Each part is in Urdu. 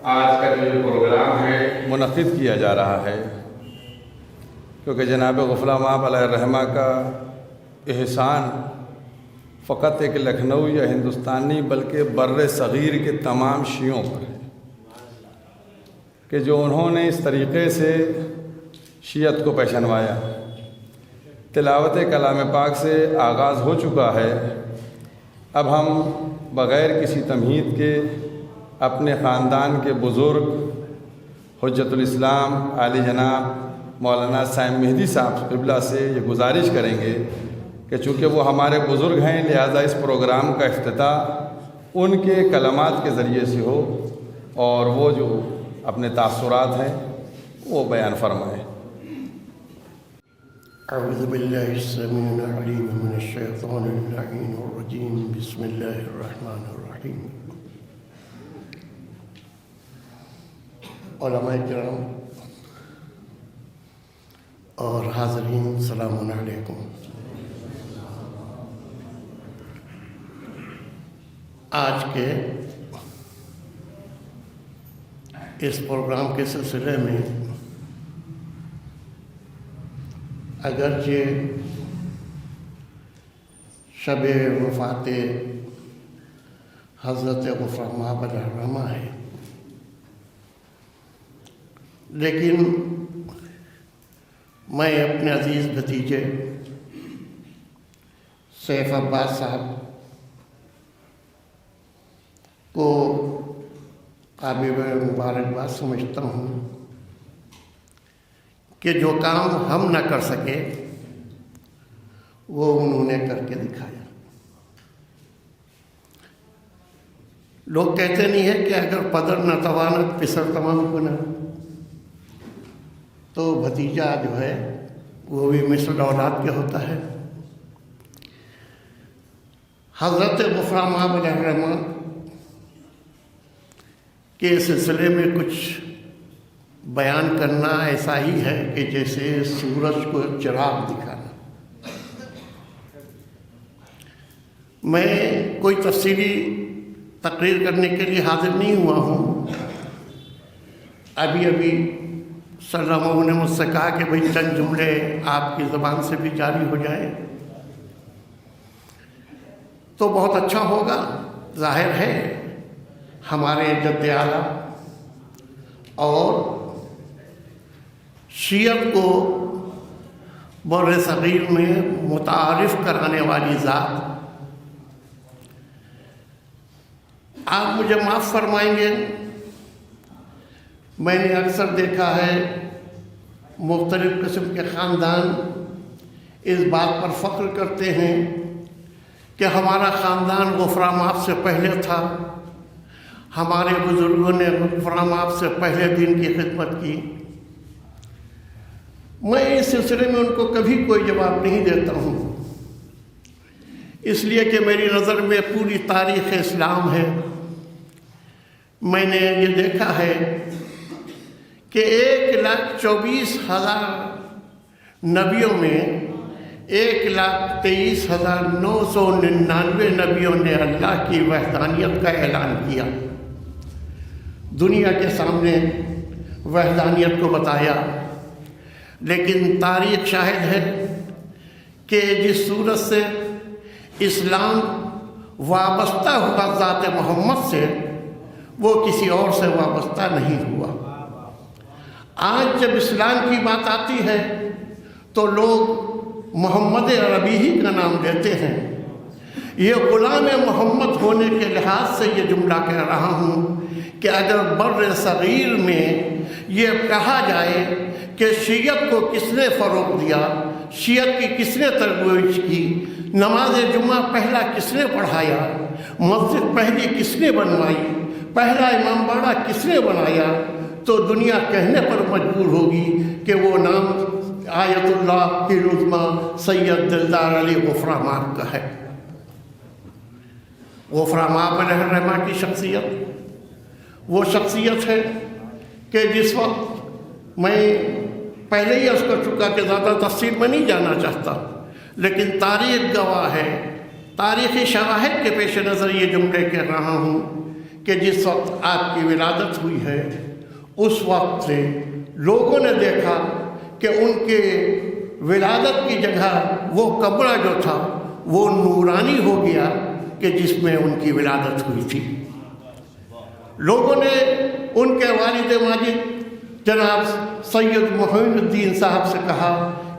آج کا جو پروگرام ہے منعقد کیا جا رہا ہے، کیونکہ جناب غفران مآب علیہ الرحمہ کا احسان فقط ایک لکھنؤ یا ہندوستان نہیں بلکہ بر صغیر کے تمام شیعوں پر ہے کہ جو انہوں نے اس طریقے سے شیعت کو پہچانوایا۔ تلاوت کلام پاک سے آغاز ہو چکا ہے، اب ہم بغیر کسی تمہید کے اپنے خاندان کے بزرگ حجت الاسلام عالی جناب مولانا سائم مہدی صاحب قبلہ سے یہ گزارش کریں گے کہ چونکہ وہ ہمارے بزرگ ہیں لہذا اس پروگرام کا افتتاح ان کے کلمات کے ذریعے سے ہو اور وہ جو اپنے تاثرات ہیں وہ بیان فرمائیں۔ اعوذ باللہ السمیع العلیم من الشیطان اللعین الرجیم، بسم اللہ الرحمن الرحیم۔ علماء کرام اور حاضرین، السلام علیکم۔ آج کے اس پروگرام کے سلسلے میں اگرچہ شب وفات حضرت غفران مآب علیہ الرحمہ ہے، لیکن میں اپنے عزیز بھتیجے سیف عباس صاحب کو قابل مبارکباد سمجھتا ہوں کہ جو کام ہم نہ کر سکے وہ انہوں نے کر کے دکھایا۔ لوگ کہتے نہیں ہیں کہ اگر پدر نہ توانت پسر تمام کنا، تو بھتیجا جو ہے وہ بھی مثل اولاد کے ہوتا ہے۔ حضرت غفران مآب علیہ الرحمہ کے سلسلے میں کچھ بیان کرنا ایسا ہی ہے کہ جیسے سورج کو چراغ دکھانا۔ میں کوئی تفصیلی تقریر کرنے کے لیے حاضر نہیں ہوا ہوں۔ ابھی سلامہ نے مجھ سے کہا کہ بھئی چند جملے آپ کی زبان سے بھی جاری ہو جائے تو بہت اچھا ہوگا۔ ظاہر ہے ہمارے جد اعلیٰ اور شیعت کو بر صغیر میں متعارف کرانے والی ذات، آپ مجھے معاف فرمائیں گے، میں نے اکثر دیکھا ہے مختلف قسم کے خاندان اس بات پر فخر کرتے ہیں کہ ہمارا خاندان غفران مآب سے پہلے تھا، ہمارے بزرگوں نے غفران مآب سے پہلے دین کی خدمت کی۔ میں اس سلسلے میں ان کو کبھی کوئی جواب نہیں دیتا ہوں، اس لیے کہ میری نظر میں پوری تاریخ اسلام ہے۔ میں نے یہ دیکھا ہے کہ 1,24,000 نبیوں میں 1,23,999 نبیوں نے اللہ کی وحدانیت کا اعلان کیا، دنیا کے سامنے وحدانیت کو بتایا، لیکن تاریخ شاہد ہے کہ جس صورت سے اسلام وابستہ ہوا ذات محمد سے، وہ کسی اور سے وابستہ نہیں ہوا۔ آج جب اسلام کی بات آتی ہے تو لوگ محمد عربی ہی کا نام دیتے ہیں۔ یہ غلام محمد ہونے کے لحاظ سے یہ جملہ کہہ رہا ہوں کہ اگر بر صغیر میں یہ کہا جائے کہ شیعت کو کس نے فروغ دیا، شیعت کی کس نے ترویج کی، نماز جمعہ پہلا کس نے پڑھایا، مسجد پہلی کس نے بنوائی، پہلا امام باڑہ کس نے بنایا، تو دنیا کہنے پر مجبور ہوگی کہ وہ نام آیت اللہ کی عظمیٰ سید دلدار علی غفران مآب کا ہے۔ غفران مآب علیہ الرحمہ کی شخصیت وہ شخصیت ہے کہ جس وقت میں پہلے ہی عرض کر چکا کہ زیادہ تفصیل میں نہیں جانا چاہتا، لیکن تاریخ گواہ ہے، تاریخی شواہد کے پیش نظر یہ جملے کہہ رہا ہوں کہ جس وقت آپ کی ولادت ہوئی ہے اس وقت سے لوگوں نے دیکھا کہ ان کے ولادت کی جگہ وہ کمرہ جو تھا وہ نورانی ہو گیا کہ جس میں ان کی ولادت ہوئی تھی۔ لوگوں نے ان کے والد ماجد جناب سید معین الدین صاحب سے کہا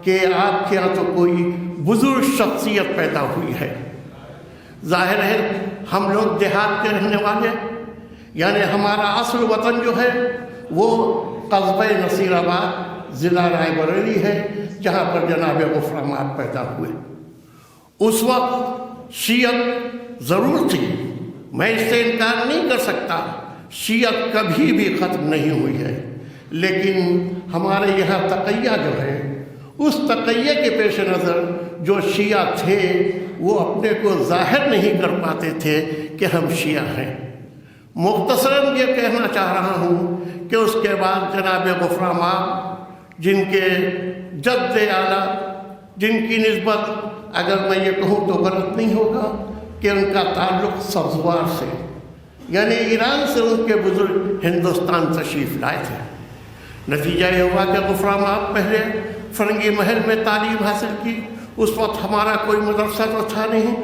کہ آپ کے یہاں تو کوئی بزرگ شخصیت پیدا ہوئی ہے۔ ظاہر ہے ہم لوگ دیہات کے رہنے والے، یعنی ہمارا اصل وطن جو ہے وہ قصبہ نصیر آباد ضلع رائے بریلی ہے، جہاں پر جناب غفران آپ پیدا ہوئے۔ اس وقت شیعت ضرور تھی، میں اس سے انکار نہیں کر سکتا، شیعت کبھی بھی ختم نہیں ہوئی ہے، لیکن ہمارے یہاں تقیہ جو ہے اس تقیہ کے پیش نظر جو شیعہ تھے وہ اپنے کو ظاہر نہیں کر پاتے تھے کہ ہم شیعہ ہیں۔ مختصراً یہ کہنا چاہ رہا ہوں کہ اس کے بعد جناب غفران آپ جن کے جد اعلیٰ، جن کی نسبت اگر میں یہ کہوں تو غلط نہیں ہوگا کہ ان کا تعلق سبزوار سے، یعنی ایران سے ان کے بزرگ ہندوستان تشریف لائے تھے۔ نتیجہ یہ ہوا کہ غفران آپ پہلے فرنگی محل میں تعلیم حاصل کی، اس وقت ہمارا کوئی مدرسہ تو تھا نہیں۔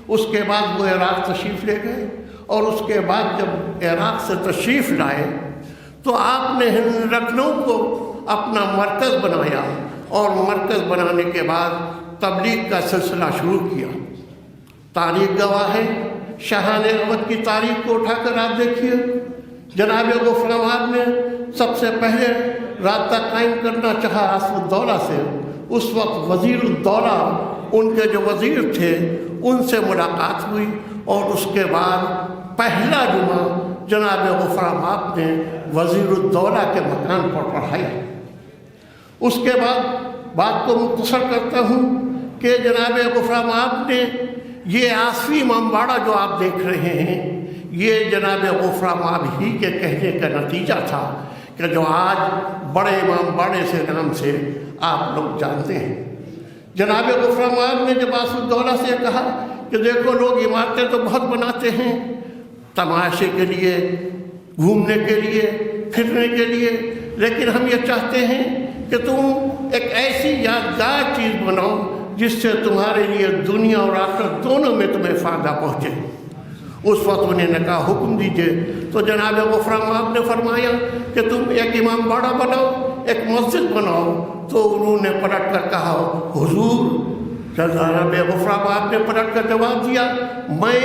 اس کے بعد وہ عراق تشریف لے گئے، اور اس کے بعد جب عراق سے تشریف لائے تو آپ نے لکھنؤ کو اپنا مرکز بنایا، اور مرکز بنانے کے بعد تبلیغ کا سلسلہ شروع کیا۔ تاریخ گواہ ہے، شاہان اودھ کی تاریخ کو اٹھا کر آپ دیکھیے، جناب غفران آپ نے سب سے پہلے رابطہ قائم کرنا چاہا آصف الدولہ سے۔ اس وقت وزیر الدولہ، ان کے جو وزیر تھے، ان سے ملاقات ہوئی، اور اس کے بعد پہلا جمعہ جناب غفران آپ نے وزیر الدولہ کے مکان پر پڑھائی۔ اس کے بعد بات کو مختصر کرتا ہوں کہ جناب غفران آپ نے یہ آصفی امام باڑہ جو آپ دیکھ رہے ہیں، یہ جناب غفران آپ ہی کے کہنے کا نتیجہ تھا کہ جو آج بڑے امام باڑے سے نام سے آپ لوگ جانتے ہیں۔ جناب غفران آپ نے جب آصف الدولہ سے کہا کہ دیکھو لوگ عمارتیں تو بہت بناتے ہیں تماشے کے لیے، گھومنے کے لیے، پھرنے کے لیے، لیکن ہم یہ چاہتے ہیں کہ تم ایک ایسی یادگار چیز بناؤ جس سے تمہارے لیے دنیا اور آخرت دونوں میں تمہیں فائدہ پہنچے۔ اس وقت انہیں نے کہا حکم دیجئے، تو جناب غفران آپ نے فرمایا کہ تم ایک امام باڑہ بناؤ، ایک مسجد بناؤ۔ تو انہوں نے پلٹ کر کہا حضور، جناب غفران آپ نے پلٹ کر جواب دیا میں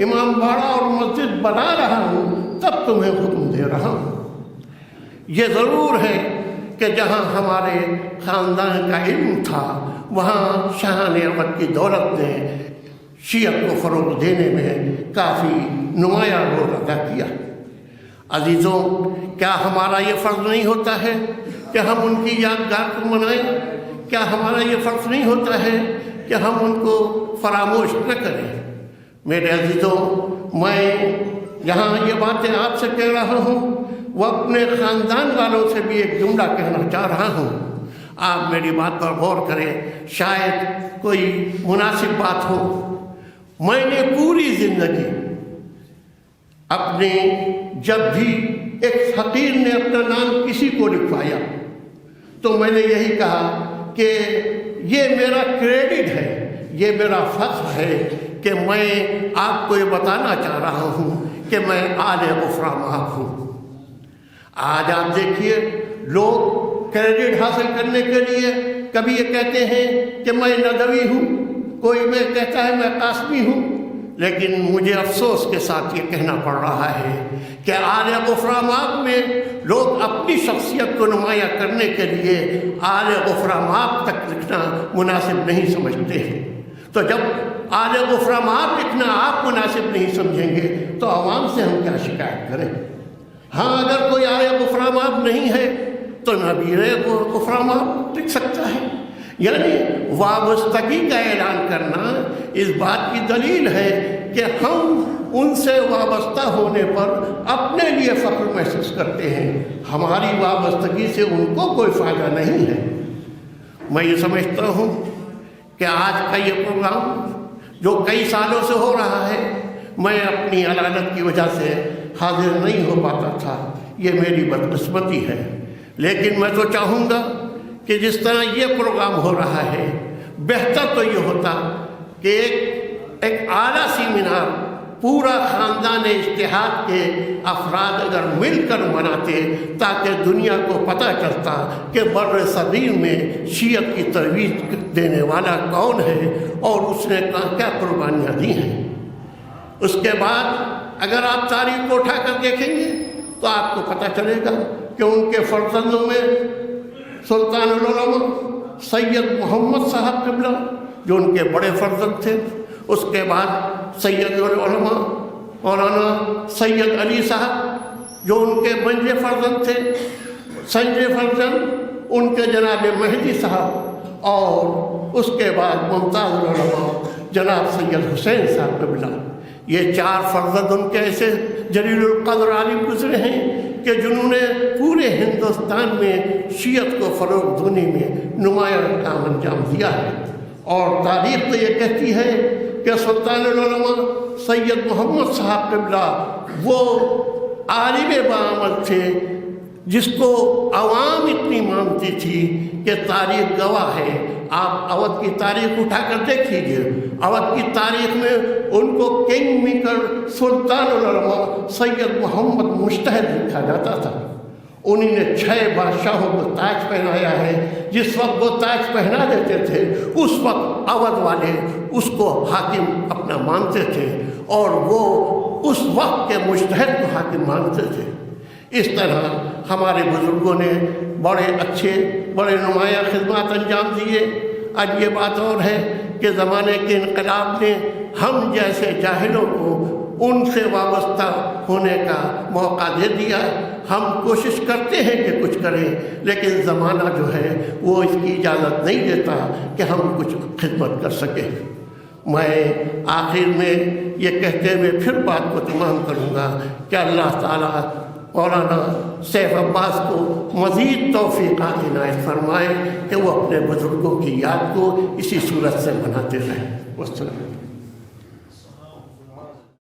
امام باڑہ اور مسجد بنا رہا ہوں تب تمہیں حکم دے رہا ہوں۔ یہ ضرور ہے کہ جہاں ہمارے خاندان کا علم تھا وہاں شاہان اودھ کی دولت نے شیعت کو فروغ دینے میں کافی نمایاں رول ادا کیا۔ عزیزوں، کیا ہمارا یہ فرض نہیں ہوتا ہے کہ ہم ان کی یادگار کو منائیں؟ کیا ہمارا یہ فرض نہیں ہوتا ہے کہ ہم ان کو فراموش نہ کریں؟ میرے عزیزوں، میں یہاں یہ باتیں آپ سے کہہ رہا ہوں، وہ اپنے خاندان والوں سے بھی ایک جملہ کہنا چاہ رہا ہوں۔ آپ میری بات پر غور کریں، شاید کوئی مناسب بات ہو۔ میں نے پوری زندگی اپنے جب بھی ایک فقیر نے اپنا نام کسی کو لکھوایا تو میں نے یہی کہا کہ یہ میرا کریڈٹ ہے، یہ میرا فخر ہے کہ میں آپ کو یہ بتانا چاہ رہا ہوں کہ میں آل غفران آپ ہوں۔ آج آپ دیکھیے لوگ کریڈٹ حاصل کرنے کے لیے کبھی یہ کہتے ہیں کہ میں ندوی ہوں، کوئی میں کہتا ہے میں قاسمی ہوں، لیکن مجھے افسوس کے ساتھ یہ کہنا پڑ رہا ہے کہ آل غفران آپ میں لوگ اپنی شخصیت کو نمایاں کرنے کے لیے آل غفران آپ تک لکھنا مناسب نہیں سمجھتے ہیں۔ تو جب آل غفران آپ لکھنا آپ مناسب نہیں سمجھیں گے تو عوام سے ہم کیا شکایت کریں؟ ہاں، اگر کوئی آل غفران آپ نہیں ہے تو نبیر غفران آپ لکھ سکتا ہے۔ یعنی وابستگی کا اعلان کرنا اس بات کی دلیل ہے کہ ہم ان سے وابستہ ہونے پر اپنے لیے فخر محسوس کرتے ہیں، ہماری وابستگی سے ان کو کوئی فائدہ نہیں ہے۔ میں یہ سمجھتا ہوں کہ آج کا یہ پروگرام جو کئی سالوں سے ہو رہا ہے، میں اپنی علالت کی وجہ سے حاضر نہیں ہو پاتا تھا، یہ میری بدقسمتی ہے۔ لیکن میں تو چاہوں گا کہ جس طرح یہ پروگرام ہو رہا ہے، بہتر تو یہ ہوتا کہ ایک اعلیٰ سیمینار پورا خاندان اجتہاد کے افراد اگر مل کر مناتے، تاکہ دنیا کو پتہ چلتا کہ بر صغیر میں شیعت کی ترویج دینے والا کون ہے اور اس نے کیا قربانیاں دی ہیں۔ اس کے بعد اگر آپ تاریخ کو اٹھا کر دیکھیں گے تو آپ کو پتہ چلے گا کہ ان کے فرزندوں میں سلطان العلماء سید محمد صاحب قبلہ جو ان کے بڑے فرزند تھے، اس کے بعد سید العلماء مولانا سید علی صاحب جو ان کے بنجے فرزند تھے، سنجے فرزند ان کے جناب مہدی صاحب، اور اس کے بعد ممتاز العلماء جناب سید حسین صاحب قبلہ۔ یہ 4 فرزند ان کے ایسے جلیل القدر عالم گزرے ہیں کہ جنہوں نے پورے ہندوستان میں شیعت کو فروغ دینے میں نمایاں کام انجام دیا ہے۔ اور تاریخ تو یہ کہتی ہے کہ سلطان العلماء سید محمد صاحب قبلہ وہ عالم باعمل تھے جس کو عوام اتنی مانتی تھی کہ تاریخ گواہ ہے۔ آپ اودھ کی تاریخ اٹھا کر دیکھ لیجیے، اودھ کی تاریخ میں ان کو کنگ میکر سلطان العلماء سید محمد مجتہد لکھا جاتا تھا۔ انہی نے 6 بادشاہوں کو تاج پہنایا ہے۔ جس وقت وہ تاج پہنا دیتے تھے اس وقت اودھ والے اس کو حاکم اپنا مانتے تھے اور وہ اس وقت کے مجتہد کو حاکم مانتے تھے۔ اس طرح ہمارے بزرگوں نے بڑے اچھے بڑے نمایاں خدمات انجام دیے۔ آج یہ بات اور ہے کہ زمانے کے انقلاب نے ہم جیسے جاہلوں کو ان سے وابستہ ہونے کا موقع دے دیا۔ ہم کوشش کرتے ہیں کہ کچھ کریں، لیکن زمانہ جو ہے وہ اس کی اجازت نہیں دیتا کہ ہم کچھ خدمت کر سکیں۔ میں آخر میں یہ کہتے ہوئے پھر بات کو تمام کروں گا کہ اللہ تعالیٰ مولانا سیف عباس کو مزید توفیقات عنایت فرمائے کہ وہ اپنے بزرگوں کی یاد کو اسی صورت سے مناتے رہیں۔ والسلام۔